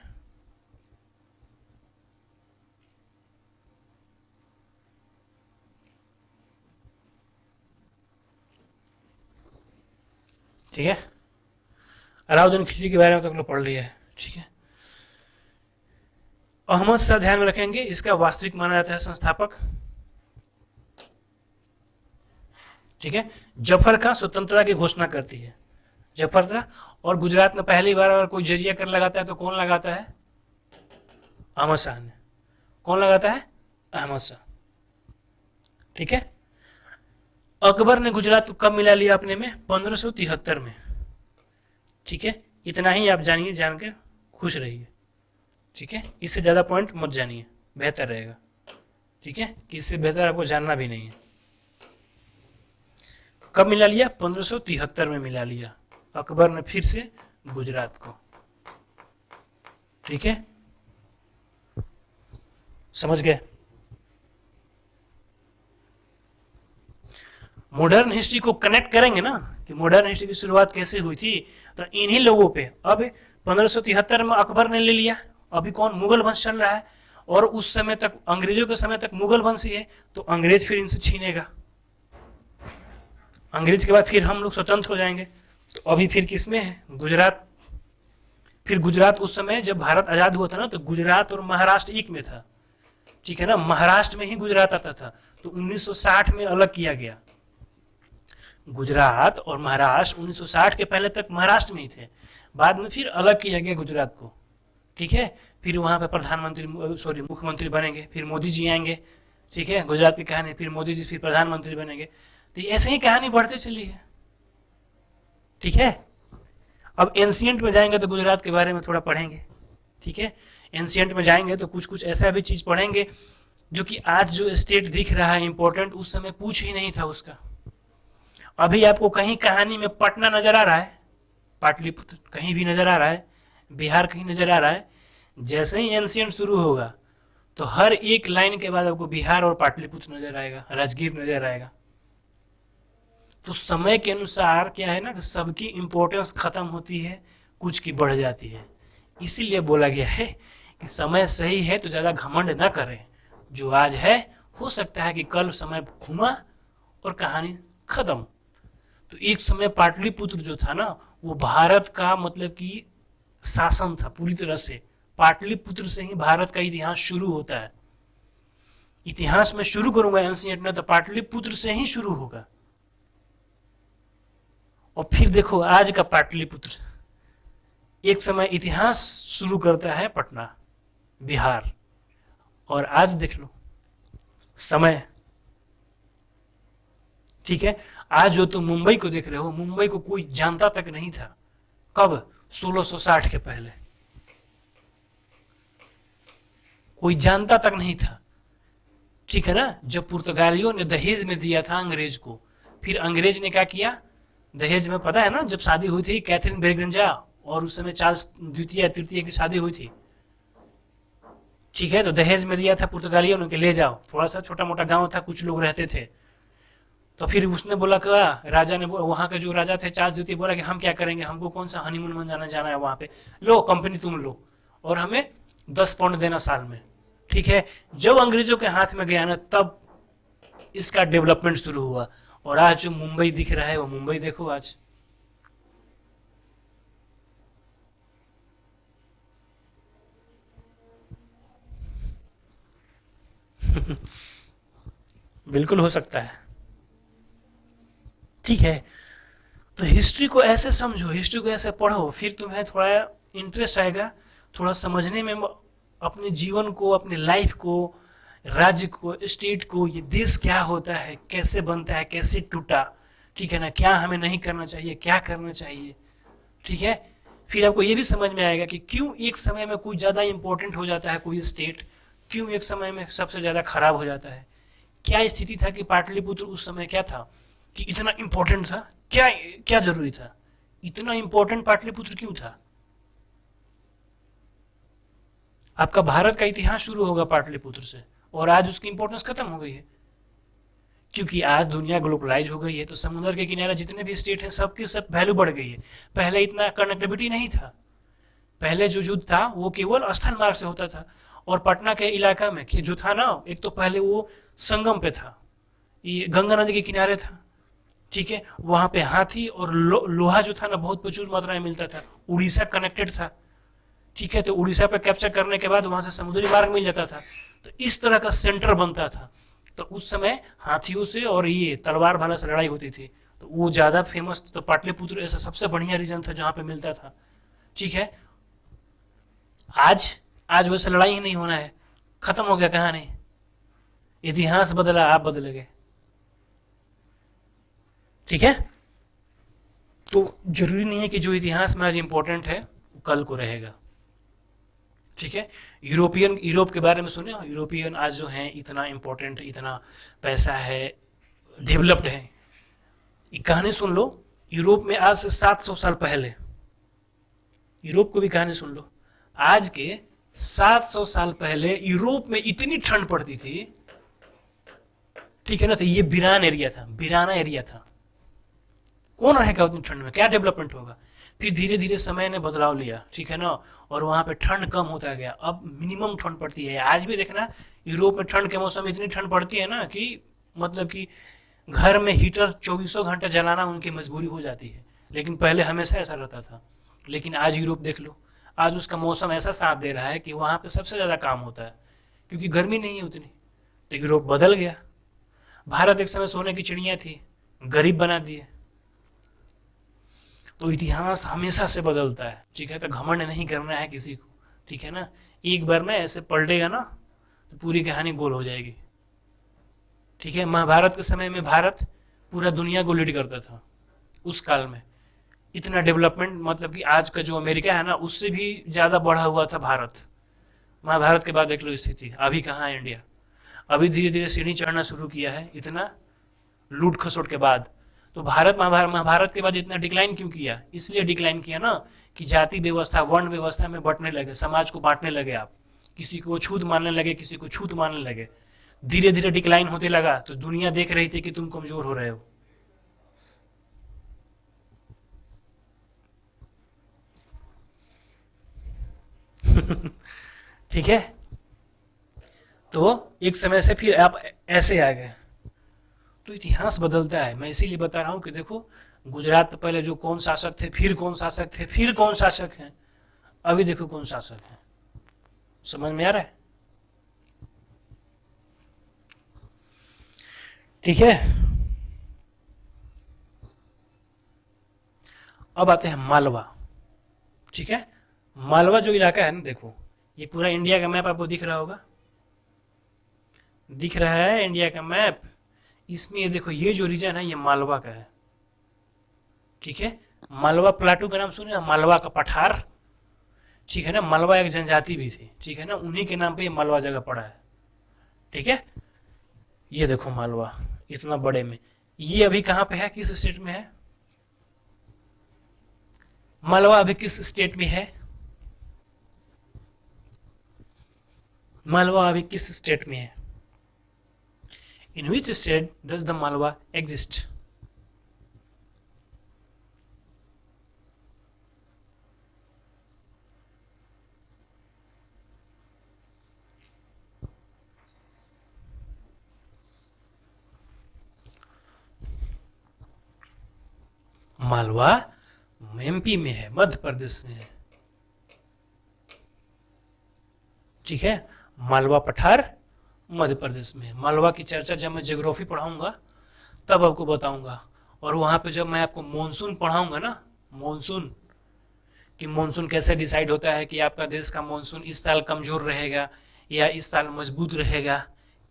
[SPEAKER 1] ठीक है। अलाउद्दीन खिलजी के बारे में तो लोग पढ़ लिया है, ठीक है। अहमद शाह ध्यान में रखेंगे, इसका वास्तविक माना जाता है संस्थापक, ठीक है। जफर खां स्वतंत्रता की घोषणा करती है, जफर था। और गुजरात में पहली बार अगर कोई जजिया कर लगाता है तो कौन लगाता है, अहमद शाह ने। कौन लगाता है, अहमद शाह, ठीक है। अकबर ने गुजरात को कब मिला लिया अपने में, 1573 में, ठीक है। इतना ही आप जानिए, जान के खुश रहिए, ठीक है। इससे ज़्यादा पॉइंट मत जानिए, बेहतर रहेगा, ठीक है, कि इससे बेहतर आपको जानना भी नहीं है। कब मिला लिया, 1573 में मिला लिया अकबर ने फिर से गुजरात को, ठीक है। समझ गए। मॉडर्न हिस्ट्री को कनेक्ट करेंगे ना कि मॉडर्न हिस्ट्री की शुरुआत कैसे हुई थी, तो इन्हीं लोगों पे अब 1573 में अकबर ने ले लिया। अभी कौन, मुगल वंश चल रहा है, और उस समय तक अंग्रेजों के समय तक मुगल वंश ही है, तो अंग्रेज फिर इनसे छीनेगा। अंग्रेज के बाद फिर हम लोग स्वतंत्र हो जाएंगे, तो अभी फिर किसमें है, गुजरात। फिर गुजरात उस समय जब भारत आजाद हुआ था ना, तो गुजरात और महाराष्ट्र एक में था, ठीक है ना। महाराष्ट्र में ही गुजरात आता था, तो 1960 में अलग किया गया। गुजरात और महाराष्ट्र 1960 के पहले तक महाराष्ट्र में ही थे, बाद में फिर अलग किया गया गुजरात को, ठीक है। फिर वहां पे प्रधानमंत्री, सॉरी, मुख्यमंत्री बनेंगे, फिर मोदी जी आएंगे, ठीक है। गुजरात की कहानी, फिर मोदी जी फिर प्रधानमंत्री बनेंगे, तो ऐसे ही कहानी बढ़ती चली है, ठीक है। अब एंशियंट में जाएंगे तो गुजरात के बारे में थोड़ा पढ़ेंगे, ठीक है। एंशियंट में जाएंगे तो कुछ कुछ ऐसा भी चीज पढ़ेंगे जो कि आज जो स्टेट दिख रहा है इंपॉर्टेंट, उस समय पूछ ही नहीं था उसका। अभी आपको कहीं कहानी में पटना नजर आ रहा है, पाटलिपुत्र कहीं भी नजर आ रहा है, बिहार कहीं नजर आ रहा है, जैसे ही एंशियंट शुरू होगा तो हर एक लाइन के बाद आपको बिहार और पाटलिपुत्र नजर आएगा, राजगीर नजर आएगा। तो समय के अनुसार क्या है ना, कि सबकी इंपॉर्टेंस खत्म होती है, कुछ की बढ़ जाती है। इसीलिए बोला गया है कि समय सही है तो ज्यादा घमंड ना करें, जो आज है हो सकता है कि कल समय घुमा और कहानी खत्म। तो एक समय पाटलिपुत्र जो था ना, वो भारत का मतलब कि शासन था पूरी तरह से। पाटलिपुत्र से ही भारत का इतिहास शुरू होता है। इतिहास में शुरू करूंगा एंशिएंट में तो पाटलिपुत्र से ही शुरू होगा, और फिर देखो आज का पाटलिपुत्र। एक समय इतिहास शुरू करता है पटना, बिहार, और आज देख लो समय, ठीक है। आज जो तुम मुंबई को देख रहे हो, मुंबई को कोई जानता तक नहीं था, कब, 1660 के पहले कोई जानता तक नहीं था, ठीक है ना। जब पुर्तगालियों ने दहेज में दिया था अंग्रेज को, फिर अंग्रेज ने क्या किया, दहेज में पता है ना, जब शादी हुई थी कैथरीन बेरगंजा और उस समय चार्ल्स द्वितीय तृतीय की शादी हुई थी, ठीक है। तो दहेज में दिया था पुर्तगालियों ने कि ले जाओ, थोड़ा सा छोटा मोटा गांव था, कुछ लोग रहते थे। तो फिर उसने बोला कि राजा ने, वहां के जो राजा थे चार्ल्स द्वितीय, बोला कि हम क्या करेंगे, हमको कौन सा हनीमून में जाना है वहां पे, लो कंपनी तुम लो, और हमें 10 पाउंड देना साल में, ठीक है। जब अंग्रेजों के हाथ में गया ना, तब इसका डेवलपमेंट शुरू हुआ, और आज जो मुंबई दिख रहा है वो मुंबई देखो आज। बिल्कुल हो सकता है। ठीक है, तो हिस्ट्री को ऐसे समझो, हिस्ट्री को ऐसे पढ़ो, फिर तुम्हें थोड़ा इंटरेस्ट आएगा, थोड़ा समझने में, अपने जीवन को, अपनी लाइफ को, राज्य को, स्टेट को, ये देश क्या होता है, कैसे बनता है, कैसे टूटा, ठीक है ना, क्या हमें नहीं करना चाहिए, क्या करना चाहिए, ठीक है। फिर आपको ये भी समझ में आएगा कि क्यों एक समय में कोई ज़्यादा इंपॉर्टेंट हो जाता है कोई स्टेट, क्यों एक समय में सबसे ज़्यादा खराब हो जाता है, क्या स्थिति था कि पाटलिपुत्र उस समय क्या था कि इतना इंपॉर्टेंट था, क्या क्या जरूरी था, इतना इंपॉर्टेंट पाटलिपुत्र क्यों था। आपका भारत का इतिहास शुरू होगा पाटलिपुत्र से, और आज उसकी इंपॉर्टेंस खत्म हो गई है, क्योंकि आज दुनिया ग्लोबलाइज हो गई है, तो समुद्र के किनारे जितने भी स्टेट हैं सबकी सब वैल्यू बढ़ गई है। पहले इतना कनेक्टिविटी नहीं था, पहले जो युद्ध था वो केवल स्थल मार्ग से होता था, और पटना के इलाका में जो था ना, एक तो पहले वो संगम पे था, ये गंगा नदी के किनारे था, ठीक है, वहां पे हाथी और लोहा जो था ना बहुत प्रचुर मात्रा में मिलता था, उड़ीसा कनेक्टेड था, ठीक है, तो उड़ीसा पे कैप्चर करने के बाद वहां से समुद्री मार्ग मिल जाता था, तो इस तरह का सेंटर बनता था। तो उस समय हाथियों से और ये तलवार भाला से लड़ाई होती थी, तो वो ज्यादा फेमस, तो पाटलिपुत्र ऐसा सबसे बढ़िया रीजन था जहां पे मिलता था, ठीक है। आज आज वैसे लड़ाई ही नहीं होना है, खत्म हो गया कहानी, इतिहास बदला, आप बदल गए, ठीक है। तो जरूरी नहीं है कि जो इतिहास में आज इंपॉर्टेंट है वो कल को रहेगा, ठीक है। यूरोप के बारे में सुने हो, यूरोपियन आज जो हैं इतना इंपॉर्टेंट, इतना पैसा है, डेवलप्ड है। एक कहानी सुन लो, यूरोप में आज से 700 साल पहले, यूरोप को भी कहानी सुन लो, आज के 700 साल पहले यूरोप में इतनी ठंड पड़ती थी, ठीक है ना, तो ये वीराना एरिया था, कौन रहेगा उतनी ठंड में, क्या डेवलपमेंट होगा। फिर धीरे धीरे समय ने बदलाव लिया, ठीक है ना, और वहां पे ठंड कम होता गया, अब मिनिमम ठंड पड़ती है। आज भी देखना, यूरोप में ठंड के मौसम में इतनी ठंड पड़ती है ना कि मतलब कि घर में हीटर 24 घंटे जलाना उनकी मजबूरी हो जाती है, लेकिन पहले हमेशा ऐसा रहता था। लेकिन आज यूरोप देख लो, आज उसका मौसम ऐसा साथ दे रहा है कि वहां पे सबसे ज्यादा काम होता है, क्योंकि गर्मी नहीं है उतनी, तो यूरोप बदल गया। भारत एक समय सोने की चिड़िया थी, गरीब बना दिए। तो इतिहास हमेशा से बदलता है, ठीक है, तो घमंड नहीं करना है किसी को, ठीक है ना, एक बार ना ऐसे पलटेगा ना तो पूरी कहानी गोल हो जाएगी, ठीक है। महाभारत के समय में भारत पूरा दुनिया को लीड करता था, उस काल में इतना डेवलपमेंट, मतलब कि आज का जो अमेरिका है ना उससे भी ज्यादा बढ़ा हुआ था भारत। महाभारत के बाद देख लो स्थिति, अभी कहाँ है इंडिया, अभी धीरे धीरे सीढ़ी चढ़ना शुरू किया है, इतना लूट खसोट के बाद। तो महाभारत के बाद इतना डिक्लाइन क्यों किया, इसलिए डिक्लाइन किया ना कि जाति व्यवस्था, वर्ण व्यवस्था में बंटने लगे, समाज को बांटने लगे आप, किसी को छूत मानने लगे, किसी को छूत मानने लगे, धीरे धीरे डिक्लाइन होते लगा, तो दुनिया देख रही थी कि तुम कमजोर हो रहे हो। ठीक है, तो एक समय से फिर आप ऐसे आ गए, तो इतिहास बदलता है। मैं इसीलिए बता रहा हूं कि देखो, गुजरात में पहले जो कौन शासक थे, फिर कौन शासक थे, फिर कौन शासक हैं, अभी देखो कौन शासक है, समझ में आ रहा है, ठीक है। अब आते हैं मालवा, ठीक है। मालवा जो इलाका है ना, देखो ये पूरा इंडिया का मैप आपको दिख रहा होगा, दिख रहा है इंडिया का मैप, इसमें ये देखो, ये जो रीजन है ये मालवा का है, ठीक है। मालवा प्लाटू का नाम सुने, मालवा का पठार, ठीक है ना, मालवा एक जनजाति भी थी, ठीक है ना, उन्हीं के नाम पे ये मालवा जगह पड़ा है, ठीक है। ये देखो मालवा इतना बड़े में, ये अभी कहां पे है, किस स्टेट में है, मालवा अभी किस स्टेट में है, मालवा अभी किस स्टेट में है, in which state does the Malwa exist. Malwa MP में है, मध्य प्रदेश में है, ठीक है। मालवा पठार मध्य प्रदेश में। मालवा की चर्चा जब मैं ज्योग्राफी पढ़ाऊंगा तब आपको बताऊंगा। और वहाँ पे जब मैं आपको मानसून पढ़ाऊंगा ना, मानसून, कि मानसून कैसे डिसाइड होता है कि आपका देश का मानसून इस साल कमज़ोर रहेगा या इस साल मजबूत रहेगा,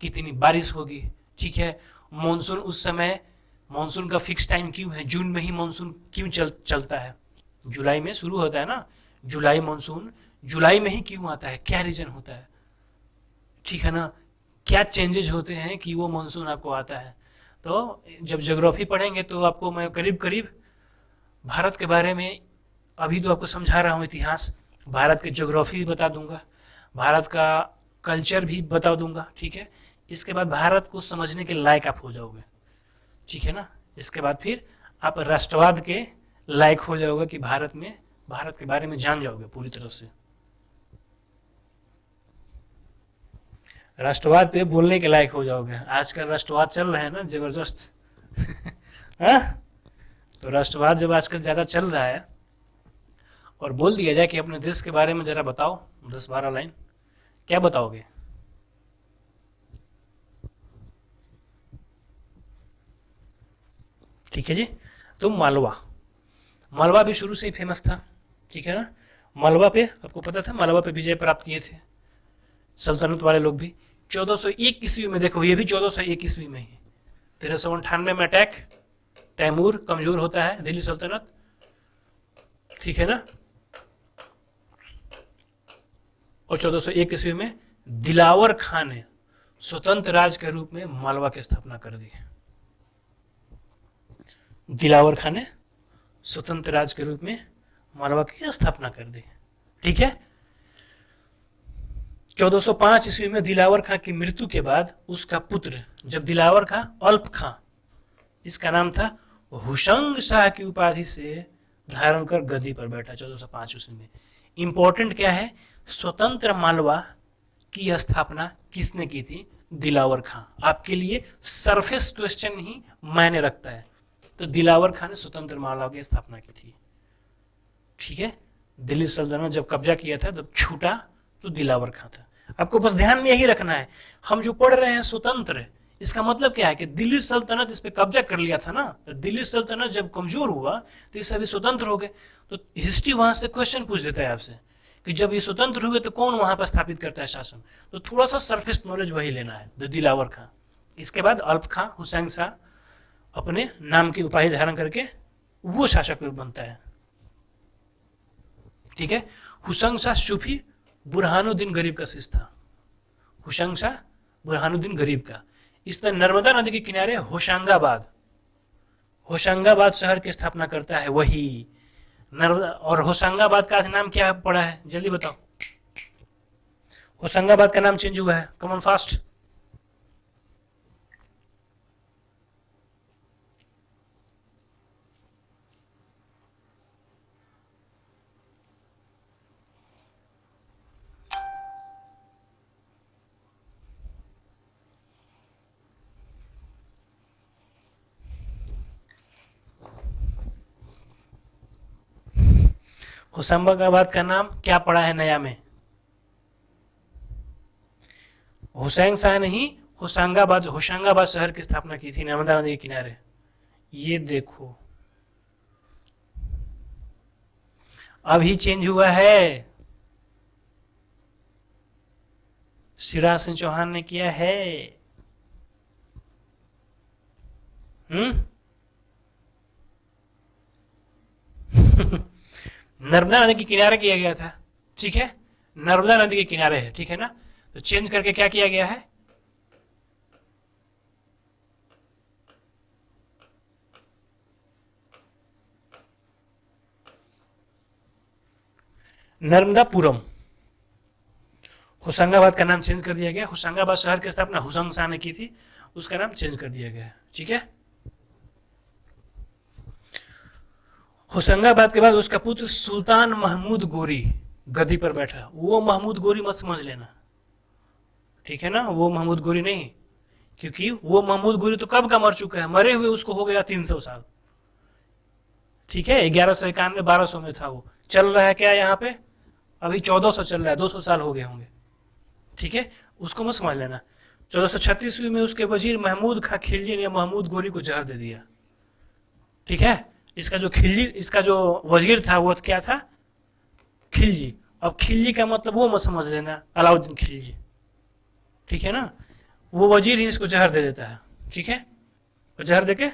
[SPEAKER 1] कितनी बारिश होगी, ठीक है। मानसून उस समय, मानसून का फिक्स टाइम क्यों है, जून में ही मानसून क्यों चलता है, जुलाई में शुरू होता है ना, जुलाई मानसून जुलाई में ही क्यों आता है, क्या रीज़न होता है, ठीक है ना, क्या चेंजेज होते हैं कि वो मानसून आपको आता है। तो जब ज्योग्राफी पढ़ेंगे तो आपको मैं करीब करीब भारत के बारे में, अभी तो आपको समझा रहा हूँ इतिहास, भारत के ज्योग्राफी भी बता दूंगा, भारत का कल्चर भी बता दूंगा, ठीक है। इसके बाद भारत को समझने के लायक आप हो जाओगे, ठीक है ना। इसके बाद फिर आप राष्ट्रवाद के लायक हो जाओगे कि भारत के बारे में जान जाओगे पूरी तरह से। राष्ट्रवाद पे बोलने के लायक हो जाओगे। आजकल राष्ट्रवाद चल रहा है ना जबरदस्त हाँ? तो राष्ट्रवाद जब आजकल ज़्यादा चल रहा है और बोल दिया जाए कि अपने देश के बारे में ज़रा बताओ 10-12 लाइन, क्या बताओगे? ठीक है जी। तो मालवा भी शुरू से ही फेमस था, ठीक है ना। मालवा पे आपको पता था, मालवा पे विजय प्राप्त किए थे सल्तनत वाले लोग भी 1401 ईस्वी में। देखो ये भी 1401 ईस्वी में ही, 1398 में अटैक, तैमूर कमजोर होता है दिल्ली सल्तनत, ठीक है ना। और 1401 ईस्वी में दिलावर खान ने स्वतंत्र राज्य के रूप में मालवा की स्थापना कर दी। दिलावर खान ने स्वतंत्र राज्य के रूप में मालवा की स्थापना कर दी, ठीक है। 1405 ईस्वी में दिलावर खां की मृत्यु के बाद उसका पुत्र, जब दिलावर खां अल्प खां, इसका नाम था, हुशंग शाह की उपाधि से धारण कर गद्दी पर बैठा 1405 ईस्वी में। इंपॉर्टेंट क्या है, स्वतंत्र मालवा की स्थापना किसने की थी? दिलावर खां। आपके लिए सरफेस क्वेश्चन ही मायने रखता है। तो दिलावर खां ने स्वतंत्र मालवा की स्थापना की थी, ठीक है। दिल्ली सल्तनत जब कब्जा किया था तब छूटा तो दिलावर खां था। आपको बस ध्यान में यही रखना है, हम जो पढ़ रहे हैं स्वतंत्र, इसका मतलब क्या है कि दिल्ली सल्तनत इस पे कब्जा कर लिया था ना, तो दिल्ली सल्तनत जब कमजोर हुआ तो ये सभी स्वतंत्र हो गए। तो हिस्ट्री वहां से क्वेश्चन पूछ देता है आपसे कि जब ये स्वतंत्र हुए तो कौन वहां पर स्थापित करता है शासन। तो थोड़ा सा सरफेस नॉलेज वही लेना है, दिलावर खां। इसके बाद अल्प खां, हुसैन शाह अपने नाम की उपाधि धारण करके वो शासक बनता है, ठीक है। हुसैन शाह सूफी बुरहानुद्दीन गरीब का शिष्य था। हुसैन शाह बुरहानुद्दीन गरीब का। इसने नर्मदा नदी के किनारे होशंगाबाद शहर की स्थापना करता है वही नर्मदा। और होशंगाबाद का नाम क्या पड़ा है, जल्दी बताओ। होशंगाबाद का नाम चेंज हुआ है, कमन फास्ट। होशंगाबाद का नाम क्या पड़ा है नया में? हुसैन शाह ने ही होशंगाबाद शहर की स्थापना की थी नर्मदा नदी के किनारे। ये देखो अभी चेंज हुआ है, शिवराज सिंह चौहान ने किया है। नर्मदा नदी के किनारे किया गया था, ठीक है। नर्मदा नदी के किनारे है, ठीक है ना। तो चेंज करके क्या किया गया है, नर्मदापुरम। होशंगाबाद का नाम चेंज कर दिया गया। होशंगाबाद शहर की स्थापना हुसैन शाह ने की थी, उसका नाम चेंज कर दिया गया, ठीक है। होशंगाबाद के बाद उसका पुत्र सुल्तान महमूद गोरी गद्दी पर बैठा। वो महमूद गोरी मत समझ लेना, ठीक है ना, वो महमूद गोरी नहीं, क्योंकि वो महमूद गोरी तो कब का मर चुका है, मरे हुए उसको हो गया 300 साल, ठीक है। 1191 1200 में था वो। चल रहा है क्या यहाँ पे, अभी 1400 चल रहा है, 200 साल हो गए होंगे, ठीक है। उसको मत समझ लेना। 1436 ईस्वी में उसके वजीर महमूद खां खिलजी ने महमूद गोरी को जहर दे दिया। ठीक है, इसका जो वजीर था वो क्या था, खिलजी। अब खिलजी का मतलब वो मत समझ लेना अलाउद्दीन खिलजी, ठीक है ना, वो वजीर ही इसको जहर दे देता है। ठीक है, और जहर देके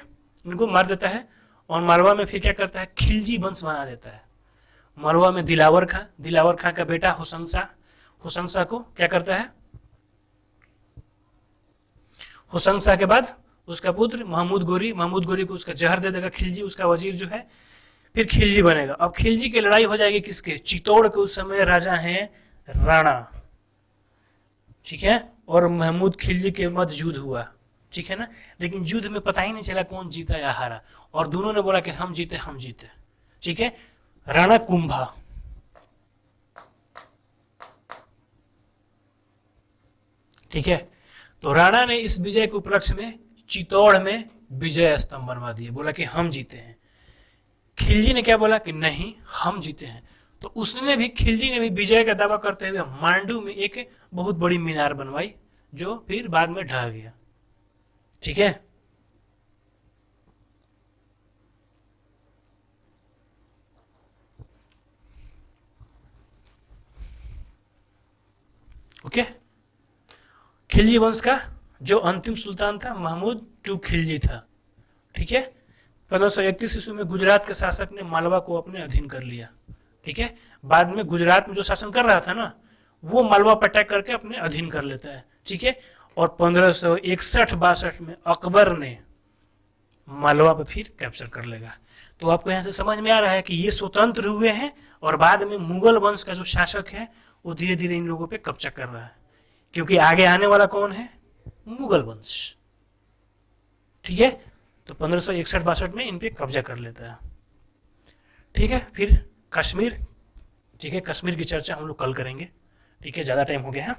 [SPEAKER 1] इनको मार देता है और मालवा में फिर क्या करता है, खिलजी वंश बना देता है। मालवा में दिलावर खां का बेटा हुसैन शाह को क्या करता है, हुसैन शाह के बाद उसका पुत्र महमूद गोरी को उसका जहर दे देगा खिलजी, उसका वजीर जो है, फिर खिलजी बनेगा। अब खिलजी की लड़ाई हो जाएगी किसके, चित्तौड़ के उस समय राजा हैं राणा। ठीक है, और महमूद खिलजी के मध्य युद्ध हुआ। ठीक है ना, लेकिन युद्ध में पता ही नहीं चला कौन जीता या हारा, और दोनों ने बोला कि हम जीते। ठीक है, राणा कुंभा। ठीक है, तो राणा ने इस विजय के उपलक्ष्य में चित्तौड़ में विजय स्तंभ बनवा दिए, बोला कि हम जीते हैं। खिलजी ने क्या बोला कि नहीं हम जीते हैं, तो खिलजी ने भी विजय का दावा करते हुए मांडू में एक बहुत बड़ी मीनार बनवाई, जो फिर बाद में ढह गया। ठीक है, ओके। खिलजी वंश का जो अंतिम सुल्तान था महमूद टू खिलजी था। ठीक है, 1531 ईस्वी में गुजरात के शासक ने मालवा को अपने अधीन कर लिया। ठीक है, बाद में गुजरात में जो शासन कर रहा था ना, वो मालवा पर अटैक करके अपने अधीन कर लेता है। ठीक है, और 1561-62 में अकबर ने मालवा पर फिर कैप्चर कर लेगा। तो आपको यहाँ से समझ में आ रहा है कि ये स्वतंत्र हुए हैं, और बाद में मुगल वंश का जो शासक है वो धीरे धीरे इन लोगों पे कब्जा कर रहा है, क्योंकि आगे आने वाला कौन है, मुगल वंश। ठीक है, तो 1561-62 में इन पे कब्जा कर लेता है। ठीक है, फिर कश्मीर। ठीक है, कश्मीर की चर्चा हम लोग कल करेंगे। ठीक है, ज़्यादा टाइम हो गया है।